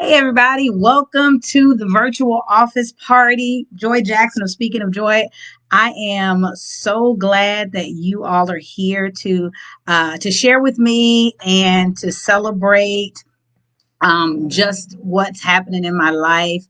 Hey, everybody. Welcome to the virtual office party. Joy Jackson of Speaking of Joy. I am so glad that you all are here to share with me and to celebrate just what's happening in my life.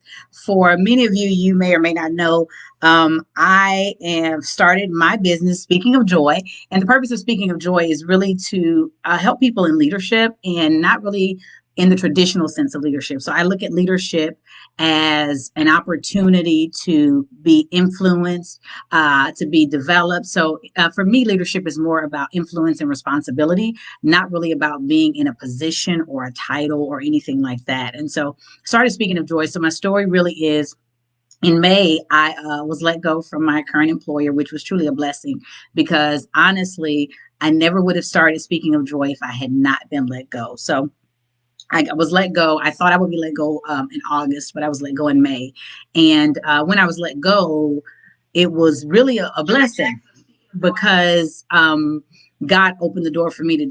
For many of you, you may or may not know, I have started my business, Speaking of Joy. And the purpose of Speaking of Joy is really to help people in leadership and not really in the traditional sense of leadership. So I look at leadership as an opportunity to be influenced, to be developed. So for me, leadership is more about influence and responsibility, not really about being in a position or a title or anything like that. And so, started Speaking of Joy. So, my story really is in May, I was let go from my current employer, which was truly a blessing because honestly, I never would have started Speaking of Joy if I had not been let go. So, I was let go. I thought I would be let go in August, but I was let go in May. And when I was let go, it was really a blessing because God opened the door for me to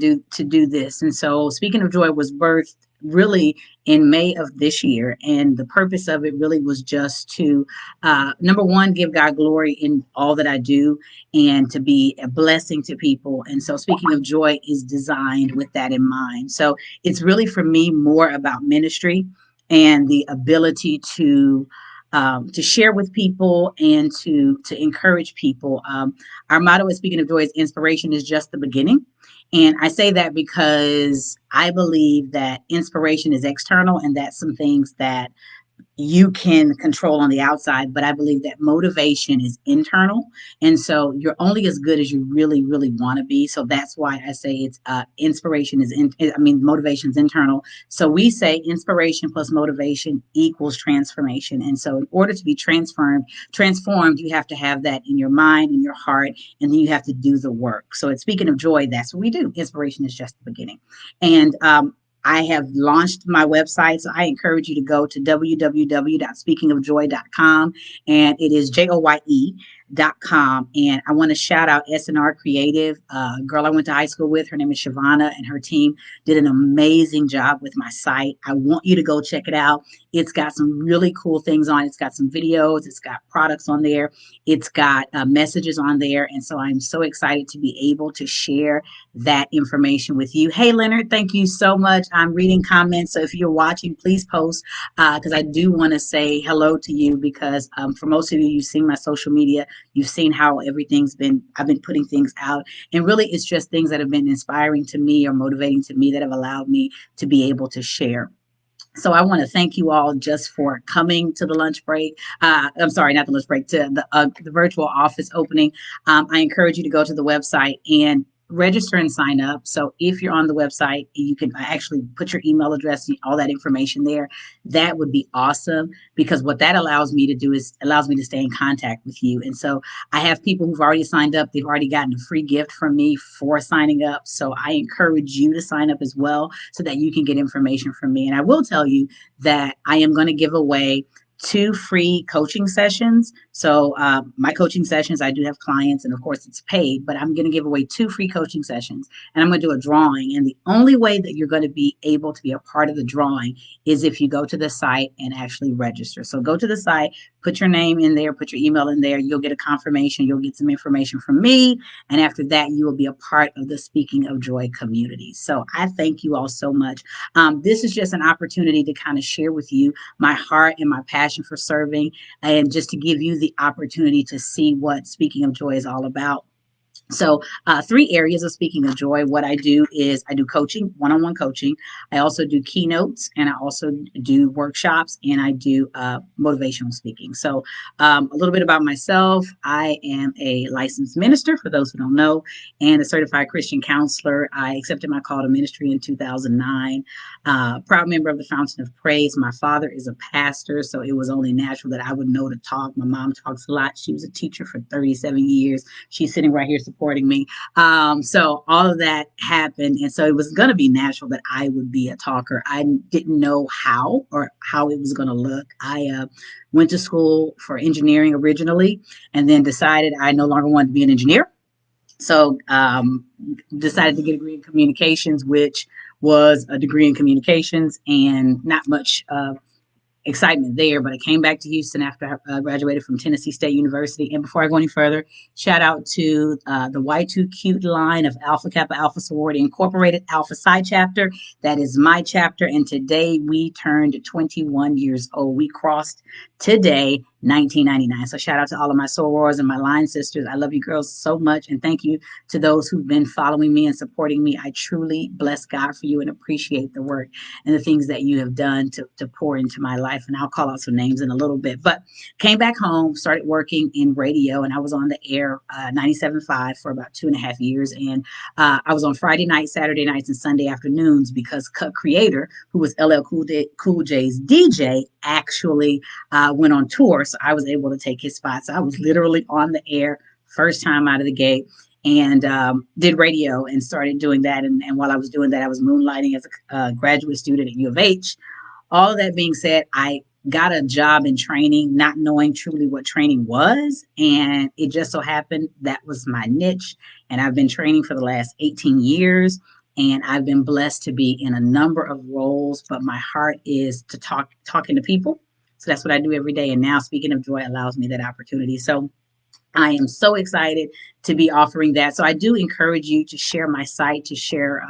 do this. And so, Speaking of Joy was birthed really in May of this year, and the purpose of it really was just to number one, give God glory in all that I do, and to be a blessing to people. And so, Speaking of Joy is designed with that in mind. So it's really for me more about ministry and the ability to share with people and to encourage people. Our motto at Speaking of Joy is inspiration is just the beginning. And I say that because I believe that inspiration is external and that some things that you can control on the outside, but I believe that motivation is internal. And so you're only as good as you really, really want to be. So that's why I say it's inspiration is motivation is internal. So we say inspiration plus motivation equals transformation. And so in order to be transformed, you have to have that in your mind, in your heart, and then you have to do the work. So it's Speaking of Joy, that's what we do. Inspiration is just the beginning. And I have launched my website, so I encourage you to go to www.speakingofjoy.com, and it is JOYE.com. And I want to shout out SNR Creative, a girl I went to high school with. Her name is Shavana, and her team did an amazing job with my site. I want you to go check it out. It's got some really cool things on it. It's got some videos, it's got products on there, it's got messages on there. And so I'm so excited to be able to share that information with you. Hey, Leonard, thank you so much. I'm reading comments. So if you're watching, please post because I do want to say hello to you because for most of you, you've seen my social media. You've seen how I've been putting things out. And really, it's just things that have been inspiring to me or motivating to me that have allowed me to be able to share. So I want to thank you all just for coming to the lunch break. I'm sorry, not the lunch break, to the virtual office opening. I encourage you to go to the website and register and sign up. So if you're on the website, you can actually put your email address and all that information there. That would be awesome because what that allows me to do is allows me to stay in contact with you. And so I have people who've already signed up. They've already gotten a free gift from me for signing up. So I encourage you to sign up as well so that you can get information from me. And I will tell you that I am going to give away 2 free coaching sessions. So my coaching sessions, I do have clients, and of course it's paid, but I'm going to give away 2 free coaching sessions, and I'm going to do a drawing. And the only way that you're going to be able to be a part of the drawing is if you go to the site and actually register. So go to the site, put your name in there, put your email in there. You'll get a confirmation. You'll get some information from me. And after that, you will be a part of the Speaking of Joy community. So I thank you all so much. This is just an opportunity to kind of share with you my heart and my passion for serving, and just to give you the opportunity to see what Speaking of Joy is all about. So, 3 areas of Speaking of Joy. What I do is I do coaching, one-on-one coaching. I also do keynotes, and I also do workshops, and I do motivational speaking. So, a little bit about myself. I am a licensed minister, for those who don't know, and a certified Christian counselor. I accepted my call to ministry in 2009. Proud member of the Fountain of Praise. My father is a pastor, so it was only natural that I would know to talk. My mom talks a lot. She was a teacher for 37 years. She's sitting right here supporting me. So all of that happened. And so it was going to be natural that I would be a talker. I didn't know how or how it was going to look. I went to school for engineering originally and then decided I no longer wanted to be an engineer. So decided to get a degree in communications, which was a degree in communications and not much excitement there. But I came back to Houston after I graduated from Tennessee State University. And before I go any further, shout out to the Y2 Cute line of Alpha Kappa Alpha Sorority Incorporated Alpha Psi chapter. That is my chapter. And today we turned 21 years old. We crossed today 1999. So shout out to all of my sorors and my line sisters. I love you girls so much. And thank you to those who've been following me and supporting me. I truly bless God for you and appreciate the work and the things that you have done to pour into my life. And I'll call out some names in a little bit. But came back home, started working in radio, and I was on the air 97.5 for about 2.5 years. And I was on Friday nights, Saturday nights, and Sunday afternoons because Cut Creator, who was LL Cool J's DJ, actually went on tour. So I was able to take his spot. So I was literally on the air first time out of the gate and did radio and started doing that. And while I was doing that, I was moonlighting as a graduate student at U of H. All of that being said, I got a job in training, not knowing truly what training was. And it just so happened that was my niche. And I've been training for the last 18 years. And I've been blessed to be in a number of roles, but my heart is to talking to people. So that's what I do every day. And now Speaking of Joy allows me that opportunity. So I am so excited to be offering that. So I do encourage you to share my site, to share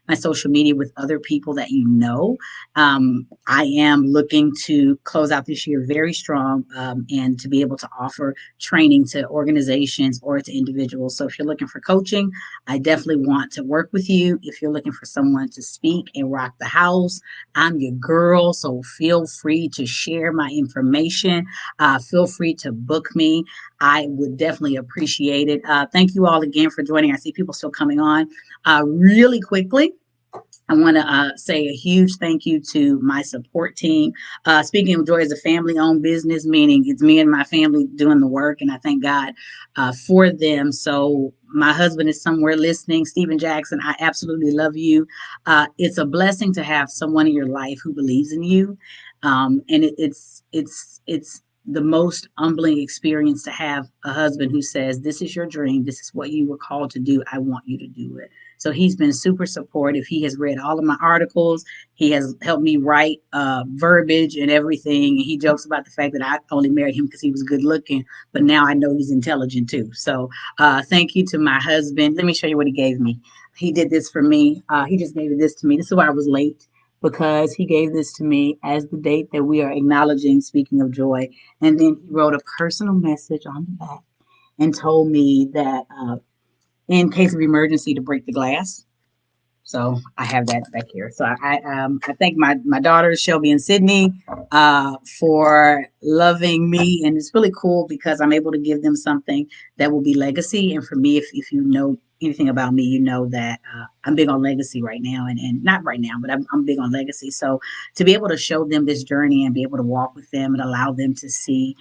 my social media with other people that you know. I am looking to close out this year very strong and to be able to offer training to organizations or to individuals. So if you're looking for coaching, I definitely want to work with you. If you're looking for someone to speak and rock the house, I'm your girl. So feel free to share my information. Feel free to book me. I would definitely appreciate it. Thank you all again for joining. I see people still coming on. Really quickly, I want to say a huge thank you to my support team. Speaking of Joy is a family-owned business, meaning it's me and my family doing the work, and I thank God for them. So my husband is somewhere listening. Stephen Jackson, I absolutely love you. It's a blessing to have someone in your life who believes in you, and it's the most humbling experience to have a husband who says, "This is your dream. This is what you were called to do. I want you to do it." So he's been super supportive. He has read all of my articles. He has helped me write verbiage and everything. And he jokes about the fact that I only married him because he was good looking, but now I know he's intelligent too. So thank you to my husband. Let me show you what he gave me. He did this for me. He just gave this to me. This is why I was late because he gave this to me as the date that we are acknowledging Speaking of Joy. And then he wrote a personal message on the back and told me that in case of emergency to break the glass. So I have that back here. So I thank my daughters Shelby and Sydney for loving me, and it's really cool because I'm able to give them something that will be legacy. And for me, if you know anything about me, you know that I'm big on legacy right now, and not right now, but I'm big on legacy. So to be able to show them this journey and be able to walk with them and allow them to see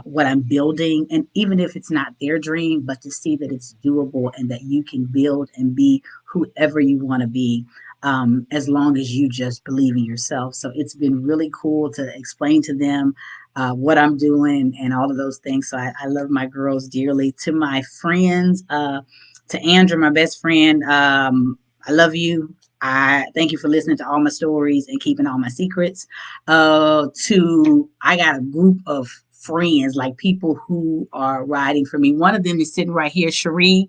what I'm building. And even if it's not their dream, but to see that it's doable and that you can build and be whoever you want to be, as long as you just believe in yourself. So it's been really cool to explain to them what I'm doing and all of those things. So I love my girls dearly. To my friends, to Andrew, my best friend, I love you. I thank you for listening to all my stories and keeping all my secrets. I got a group of friends, like people who are riding for me. One of them is sitting right here, Cherie.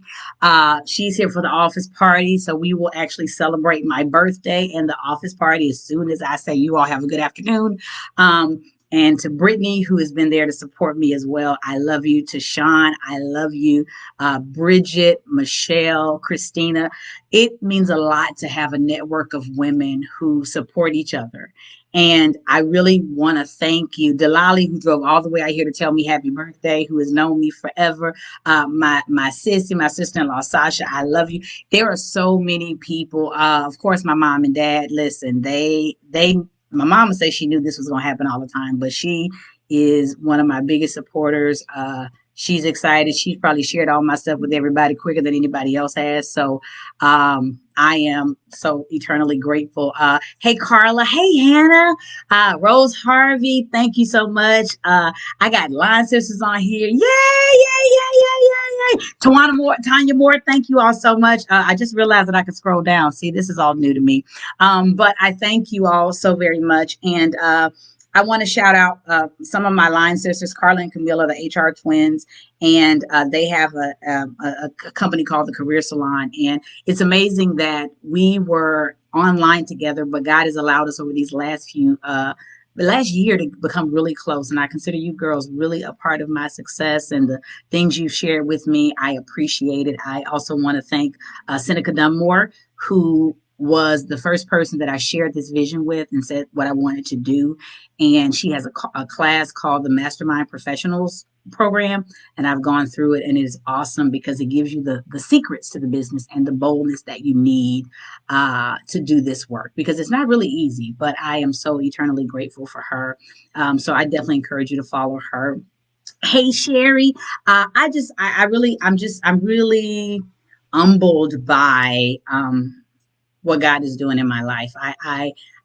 She's here for the office party. So we will actually celebrate my birthday and the office party as soon as I say you all have a good afternoon. And to Brittany, who has been there to support me as well, I love you. To Sean, I love you. Bridget, Michelle, Christina. It means a lot to have a network of women who support each other. And I really want to thank you, Delali, who drove all the way out here to tell me happy birthday, who has known me forever. My sissy, my sister-in-law, Sasha, I love you. There are so many people. Of course, my mom and dad, listen, my mama says she knew this was going to happen all the time, but she is one of my biggest supporters. She's excited. She's probably shared all my stuff with everybody quicker than anybody else has. So I am so eternally grateful. Hey, Carla. Hey, Hannah. Rose Harvey. Thank you so much. I got Line Sisters on here. Yay, yay, yay, yay, yay, yay. Tanya Moore. Thank you all so much. I just realized that I could scroll down. See, this is all new to me. But I thank you all so very much. And I want to shout out some of my line sisters, Carla and Camilla, the HR twins, and they have a company called the Career Salon. And it's amazing that we were online together, but God has allowed us over these the last year to become really close. And I consider you girls really a part of my success and the things you've shared with me. I appreciate it. I also want to thank Seneca Dunmore, who was the first person that I shared this vision with and said what I wanted to do. And she has a class called the Mastermind Professionals program, and I've gone through it, and it is awesome because it gives you the secrets to the business and the boldness that you need to do this work, because it's not really easy, but I am so eternally grateful for her. So I definitely encourage you to follow her. Hey, Sherry. I'm really humbled by what God is doing in my life.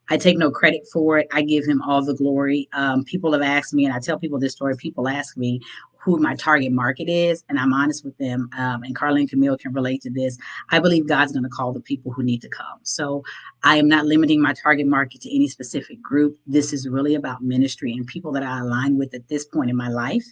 I take no credit for it. I give him all the glory. People have asked me, and I tell people this story. People ask me who my target market is, and I'm honest with them. And Carla and Camille can relate to this. I believe God's going to call the people who need to come. So I am not limiting my target market to any specific group. This is really about ministry and people that I align with at this point in my life.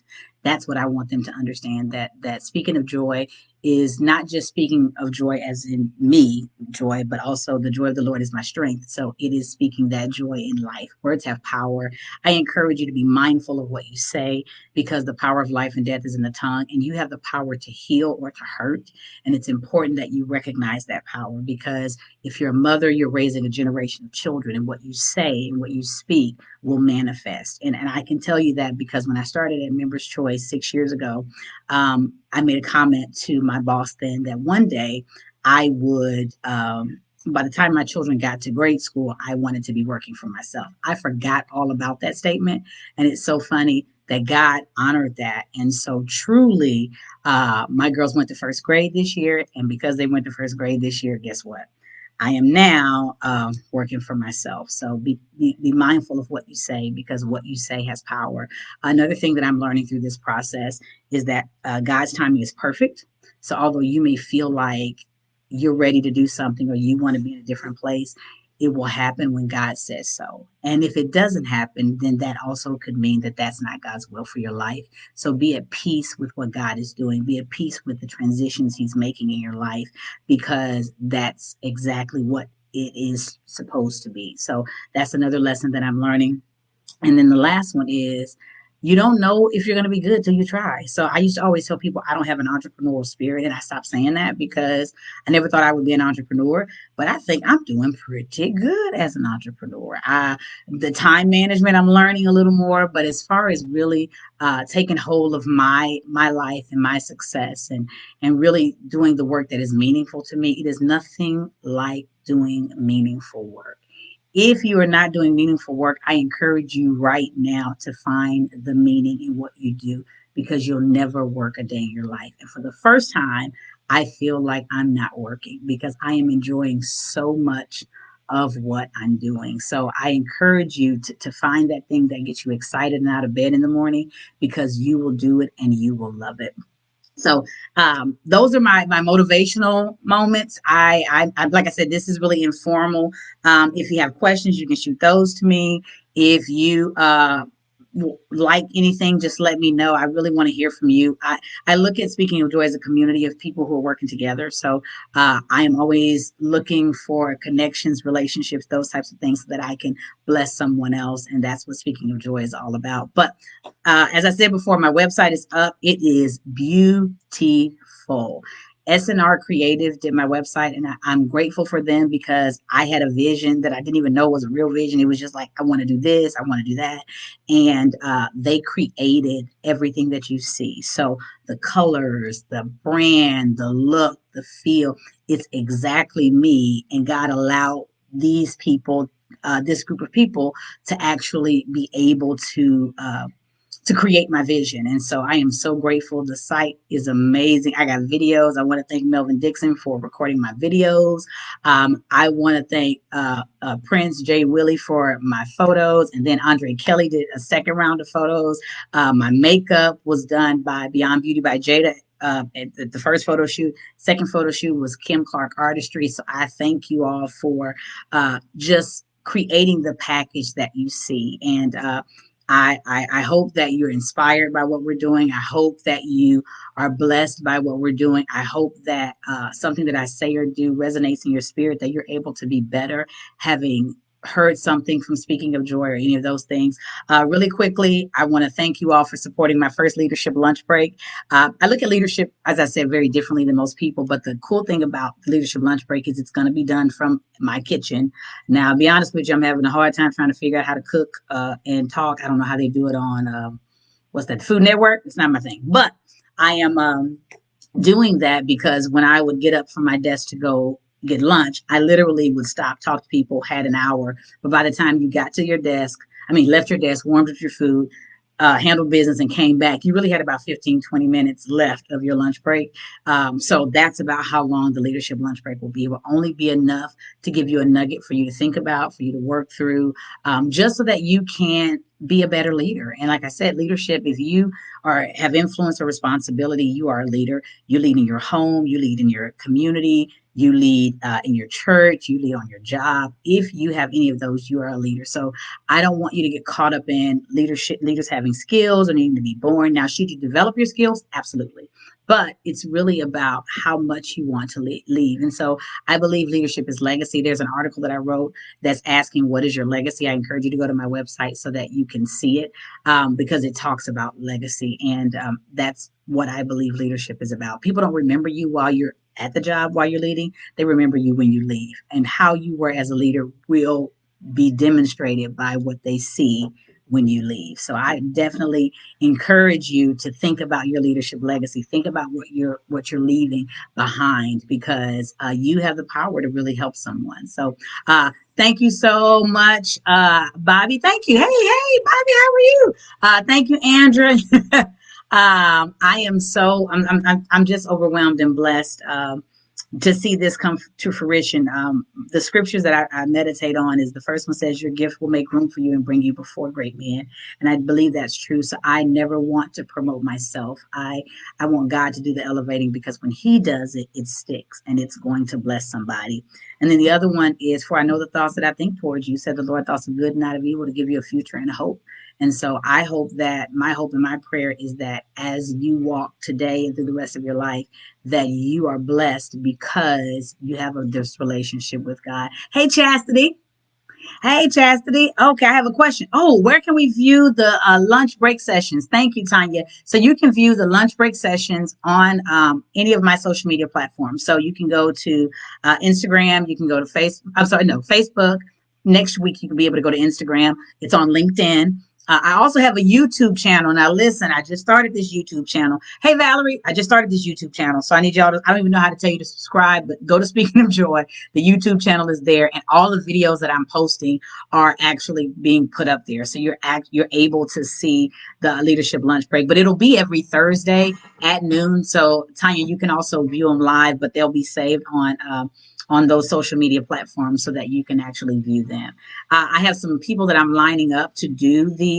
That's what I want them to understand, that speaking of joy is not just speaking of joy as in me, joy, but also the joy of the Lord is my strength. So it is speaking that joy in life. Words have power. I encourage you to be mindful of what you say, because the power of life and death is in the tongue, and you have the power to heal or to hurt. And it's important that you recognize that power, because if you're a mother, you're raising a generation of children, and what you say and what you speak will manifest. And I can tell you that because when I started at Members Choice 6 years ago, I made a comment to my boss then that one day I would, by the time my children got to grade school, I wanted to be working for myself. I forgot all about that statement. And it's so funny that God honored that. And so truly, my girls went to first grade this year. And because they went to first grade this year, guess what? I am now working for myself. So be mindful of what you say, because what you say has power. Another thing that I'm learning through this process is that God's timing is perfect. So although you may feel like you're ready to do something or you want to be in a different place, it will happen when God says so. And if it doesn't happen, then that also could mean that that's not God's will for your life. So be at peace with what God is doing. Be at peace with the transitions he's making in your life, because that's exactly what it is supposed to be. So that's another lesson that I'm learning. And then the last one is, you don't know if you're going to be good till you try. So I used to always tell people I don't have an entrepreneurial spirit, and I stopped saying that because I never thought I would be an entrepreneur. But I think I'm doing pretty good as an entrepreneur. The time management, I'm learning a little more, but as far as really taking hold of my life and my success, and really doing the work that is meaningful to me, it is nothing like doing meaningful work. If you are not doing meaningful work, I encourage you right now to find the meaning in what you do, because you'll never work a day in your life. And for the first time, I feel like I'm not working, because I am enjoying so much of what I'm doing. So I encourage you to find that thing that gets you excited and out of bed in the morning, because you will do it and you will love it. So those are my motivational moments. I like I said, this is really informal. If you have questions, you can shoot those to me. If you like anything, just let me know. I really want to hear from you. I look at Speaking of Joy as a community of people who are working together. So I am always looking for connections, relationships, those types of things, so that I can bless someone else. And that's what Speaking of Joy is all about. But as I said before, my website is up. It is beautiful. SNR Creative did my website, and I'm grateful for them, because I had a vision that I didn't even know was a real vision. It was just like, I want to do this, I want to do that. And they created everything that you see. So the colors, the brand, the look, the feel, it's exactly me. And God allowed these people, this group of people, to actually be able to to create my vision. And so I am so grateful. The site is amazing. I got videos. I want to thank Melvin Dixon for recording my videos. I want to thank Prince Jay Willie for my photos. And then Andre Kelly did a second round of photos. My makeup was done by Beyond Beauty by Jada. At the first photo shoot, second photo shoot was Kim Clark Artistry. So I thank you all for just creating the package that you see. And I hope that you're inspired by what we're doing. I hope that you are blessed by what we're doing. I hope that something that I say or do resonates in your spirit, that you're able to be better having heard something from Speaking of Joy or any of those things. Really quickly, I want to thank you all for supporting my first leadership lunch break. I look at leadership, as I said, very differently than most people, but the cool thing about the leadership lunch break is it's going to be done from my kitchen. Now, I'll be honest with you, I'm having a hard time trying to figure out how to cook and talk. I don't know how they do it on, what's that, Food Network? It's not my thing. But I am doing that because when I would get up from my desk to go get lunch, I literally would stop, talk to people, had an hour. But by the time you got to your desk, left your desk, warmed up your food, handled business and came back, you really had about 15, 20 minutes left of your lunch break. So that's about how long the leadership lunch break will be. It will only be enough to give you a nugget for you to think about, for you to work through, just so that you can be a better leader. And like I said, leadership, if you have influence or responsibility, you are a leader. You lead in your home, you lead in your community, you lead in your church, you lead on your job. If you have any of those, you are a leader. So I don't want you to get caught up in leaders having skills or needing to be born. Now, should you develop your skills? Absolutely. But it's really about how much you want to leave. And so I believe leadership is legacy. There's an article that I wrote that's asking, what is your legacy? I encourage you to go to my website so that you can see it, because it talks about legacy. And that's what I believe leadership is about. People don't remember you while you're at the job, while you're leading. They remember you when you leave. And how you were as a leader will be demonstrated by what they see when you leave. So I definitely encourage you to think about your leadership legacy. Think about what you're leaving behind, because you have the power to really help someone. So thank you so much, Bobby. Thank you. Hey, Bobby, how are you? Thank you, Andrea. I am so I'm just overwhelmed and blessed. To see this come to fruition. The scriptures that I meditate on is, the first one says, your gift will make room for you and bring you before great men. And I believe that's true. So I never want to promote myself. I want God to do the elevating, because when he does it, it sticks and it's going to bless somebody. And then the other one is, for I know the thoughts that I think towards you, said the Lord, thoughts of good, not of evil, to give you a future and a hope. And so I hope that my hope and my prayer is that as you walk today and through the rest of your life, that you are blessed because you have this relationship with God. Hey, Chastity. Hey, Chastity. Okay, I have a question. Oh, where can we view the lunch break sessions? Thank you, Tanya. So you can view the lunch break sessions on any of my social media platforms. So you can go to Instagram. You can go to Facebook. Next week, you can be able to go to Instagram. It's on LinkedIn. I also have a YouTube channel. Now, listen, I just started this YouTube channel. Hey, Valerie, I just started this YouTube channel. So I need y'all to, I don't even know how to tell you to subscribe, but go to Speaking of Joy. The YouTube channel is there, and all the videos that I'm posting are actually being put up there. So you're able to see the leadership lunch break, but it'll be every Thursday at noon. So Tanya, you can also view them live, but they'll be saved on those social media platforms so that you can actually view them. I have some people that I'm lining up to do the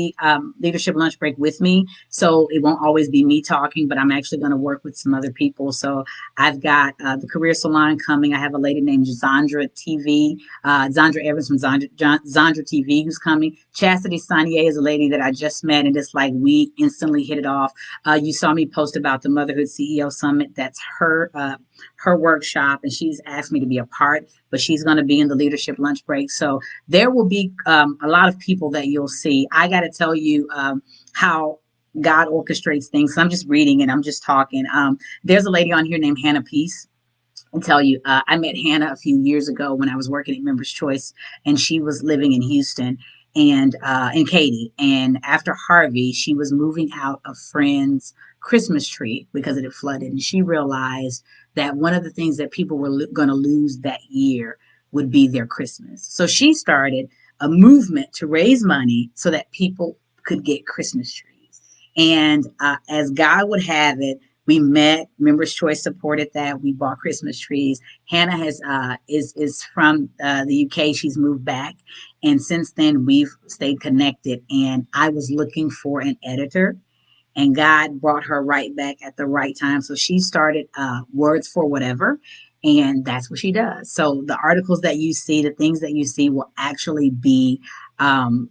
leadership lunch break with me. So it won't always be me talking, but I'm actually going to work with some other people. So I've got the Career Salon coming. I have a lady named Zandra TV, Zandra Evans from Zandra TV, who's coming. Chastity Sanier is a lady that I just met, and it's like we instantly hit it off. You saw me post about the Motherhood CEO Summit. That's her workshop, and she's asked me to be a part, but she's going to be in the leadership lunch break. So there will be a lot of people that you'll see. I got to tell you how God orchestrates things. So I'm just reading and I'm just talking. There's a lady on here named Hannah Peace. I'll tell you, I met Hannah a few years ago when I was working at Members Choice, and she was living in Houston and in Katy. And after Harvey, she was moving out a friend's Christmas tree because it had flooded. And she realized that one of the things that people were going to lose that year would be their Christmas. So she started a movement to raise money so that people could get Christmas trees. And as God would have it, we met. Members Choice supported that. We bought Christmas trees. Hannah is from the UK. She's moved back, and since then we've stayed connected. And I was looking for an editor, and God brought her right back at the right time. So she started Words for Whatever, and that's what she does. So the articles that you see, the things that you see, will actually be um,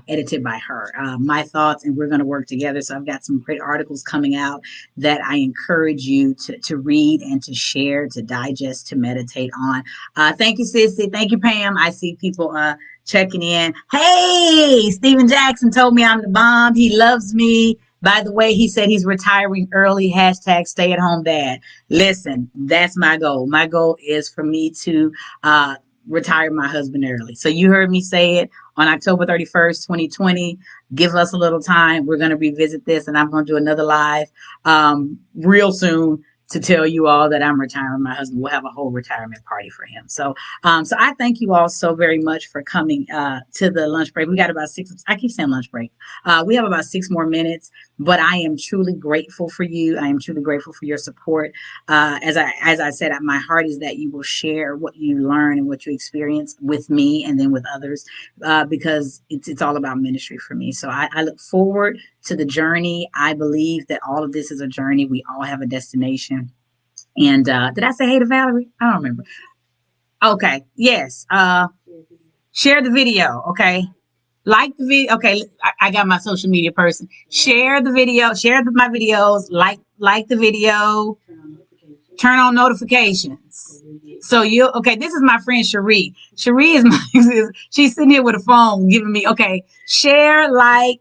edited by her. My thoughts, and we're going to work together. So I've got some great articles coming out that I encourage you to read and to share, to digest, to meditate on. Thank you, Sissy. Thank you, Pam. I see people checking in. Hey, Steven Jackson told me I'm the bomb. He loves me. By the way, he said he's retiring early. Hashtag stay at home dad. Listen, that's my goal. My goal is for me to retire my husband early. So you heard me say it on October 31st, 2020. Give us a little time. We're going to revisit this, and I'm going to do another live real soon to tell you all that I'm retiring my husband. We'll have a whole retirement party for him. So I thank you all so very much for coming to the lunch break. We got about six. I keep saying lunch break. We have about 6 more minutes, but I am truly grateful for you. I am truly grateful for your support. As I said, my heart is that you will share what you learn and what you experience with me and then with others, because it's all about ministry for me. So I look forward to the journey. I believe that all of this is a journey. We all have a destination. And did I say hey to Valerie? I don't remember. Okay. Yes. Share the video. Okay. Like the video. Okay. I got my social media person. Share the video. Share my videos. Like the video. Turn on notifications. So you okay? This is my friend Cherie. Cherie is my. She's sitting here with a phone giving me okay. Share, like,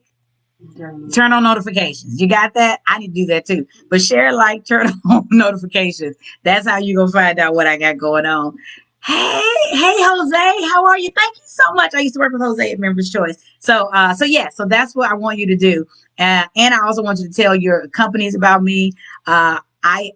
turn on notifications. You got that? I need to do that too. But share, like, turn on notifications. That's how you gonna find out what I got going on. Hey, Jose, how are you? Thank you so much. I used to work with Jose at Members Choice. So that's what I want you to do. And I also want you to tell your companies about me. I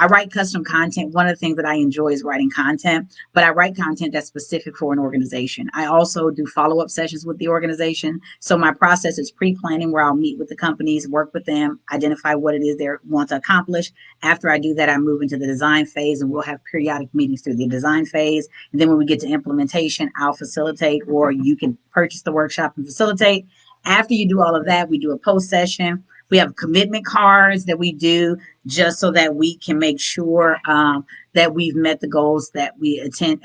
write custom content. One of the things that I enjoy is writing content, but I write content that's specific for an organization. I also do follow-up sessions with the organization. So my process is pre-planning, where I'll meet with the companies, work with them, identify what it is they want to accomplish. After I do that, I move into the design phase, and we'll have periodic meetings through the design phase. And then when we get to implementation, I'll facilitate, or you can purchase the workshop and facilitate. After you do all of that, we do a post session. We have commitment cards that we do just so that we can make sure that we've met the goals that we intend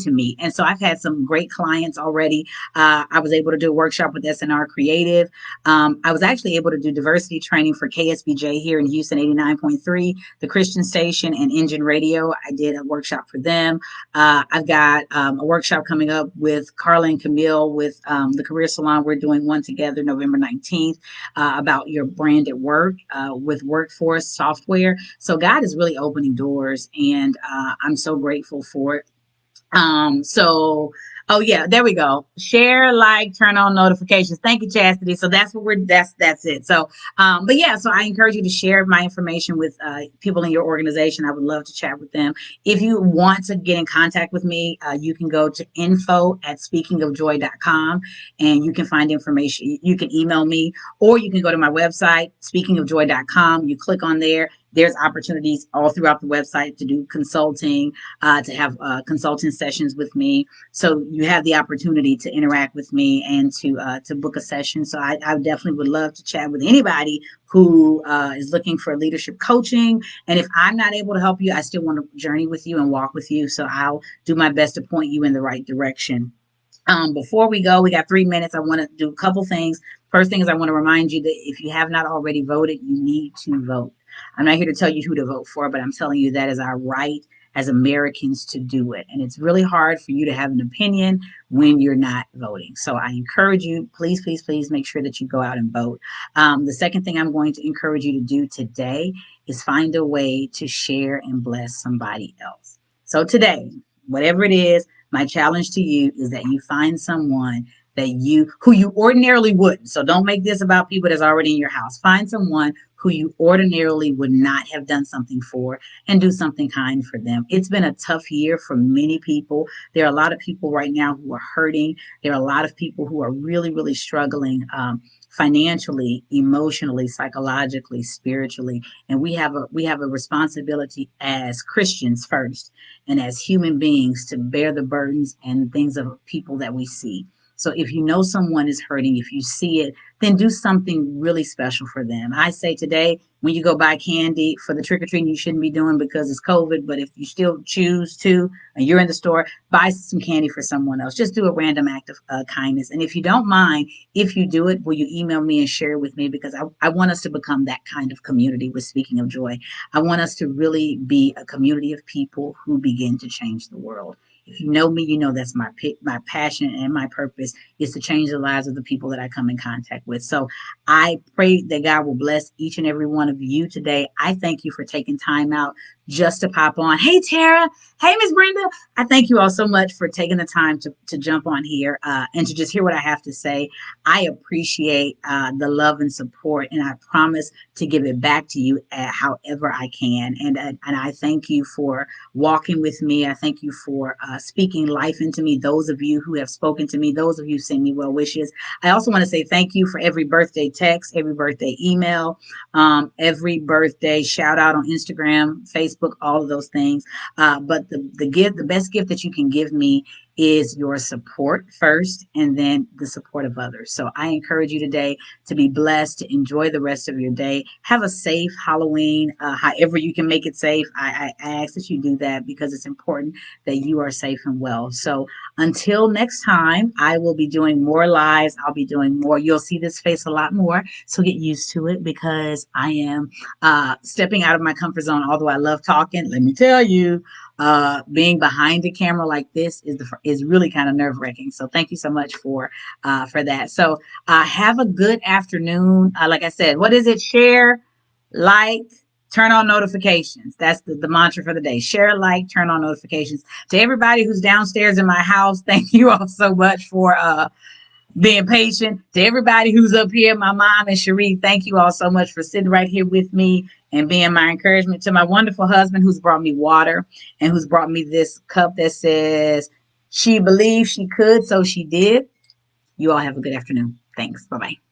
to meet. And so I've had some great clients already. I was able to do a workshop with SNR Creative. I was actually able to do diversity training for KSBJ here in Houston 89.3, the Christian station, and Engine Radio. I did a workshop for them. I've got a workshop coming up with Carla and Camille with the Career Salon. We're doing one together November 19th about your brand at work with workforce software. So God is really opening doors, and I'm so grateful for it. So oh yeah, there we go. Share, like, turn on notifications. Thank you, Chastity. So that's it. So but yeah, so I encourage you to share my information with people in your organization. I would love to chat with them. If you want to get in contact with me, you can go to info@speakingofjoye.com, and you can find information. You can email me, or you can go to my website, speakingofjoye.com. You click on there. There's opportunities all throughout the website to do consulting, to have consulting sessions with me. So you have the opportunity to interact with me and to book a session. So I definitely would love to chat with anybody who is looking for leadership coaching. And if I'm not able to help you, I still want to journey with you and walk with you. So I'll do my best to point you in the right direction. Before we go, we got 3 minutes. I want to do a couple things. First thing is I want to remind you that if you have not already voted, you need to vote. I'm not here to tell you who to vote for, but I'm telling you that is our right as Americans to do it. And it's really hard for you to have an opinion when you're not voting. So I encourage you, please, please, please make sure that you go out and vote. The second thing I'm going to encourage you to do today is find a way to share and bless somebody else. So today, whatever it is, my challenge to you is that you find someone who you ordinarily wouldn't. So don't make this about people that's already in your house. Find someone who you ordinarily would not have done something for, and do something kind for them. It's been a tough year for many people. There are a lot of people right now who are hurting. There are a lot of people who are really, really struggling financially, emotionally, psychologically, spiritually, and we have a responsibility as Christians first and as human beings to bear the burdens and things of people that we see. So if you know someone is hurting, if you see it, then do something really special for them. I say today, when you go buy candy for the trick or treating, you shouldn't be doing because it's COVID. But if you still choose to, and you're in the store, buy some candy for someone else. Just do a random act of kindness. And if you don't mind, if you do it, will you email me and share it with me? Because I want us to become that kind of community with Speaking of Joy. I want us to really be a community of people who begin to change the world. If you know me, you know that's my passion and my purpose is to change the lives of the people that I come in contact with. So I pray that God will bless each and every one of you today. I thank you for taking time out just to pop on. Hey, Tara. Hey, Miss Brenda. I thank you all so much for taking the time to jump on here and to just hear what I have to say. I appreciate the love and support, and I promise to give it back to you however I can. And I thank you for walking with me. I thank you for speaking life into me. Those of you who have spoken to me, those of you who send me well wishes. I also want to say thank you for every birthday text, every birthday email, every birthday shout out on Instagram, Facebook, all of those things. But the best gift that you can give me is your support first and then the support of others. So I encourage you today to be blessed, to enjoy the rest of your day. Have a safe Halloween, however you can make it safe. I ask that you do that because it's important that you are safe and well. So until next time, I will be doing more lives. I'll be doing more. You'll see this face a lot more. So get used to it because I am stepping out of my comfort zone. Although I love talking, let me tell you, being behind the camera like this is really kind of nerve wracking. So thank you so much for that. So have a good afternoon. Like I said, what is it? Share, like, turn on notifications. That's the mantra for the day. Share, like, turn on notifications. To everybody who's downstairs in my house, thank you all so much for being patient. To everybody who's up here, my mom and Cherie, thank you all so much for sitting right here with me and being my encouragement. To my wonderful husband who's brought me water and who's brought me this cup that says, she believed she could, so she did. You all have a good afternoon. Thanks. Bye bye.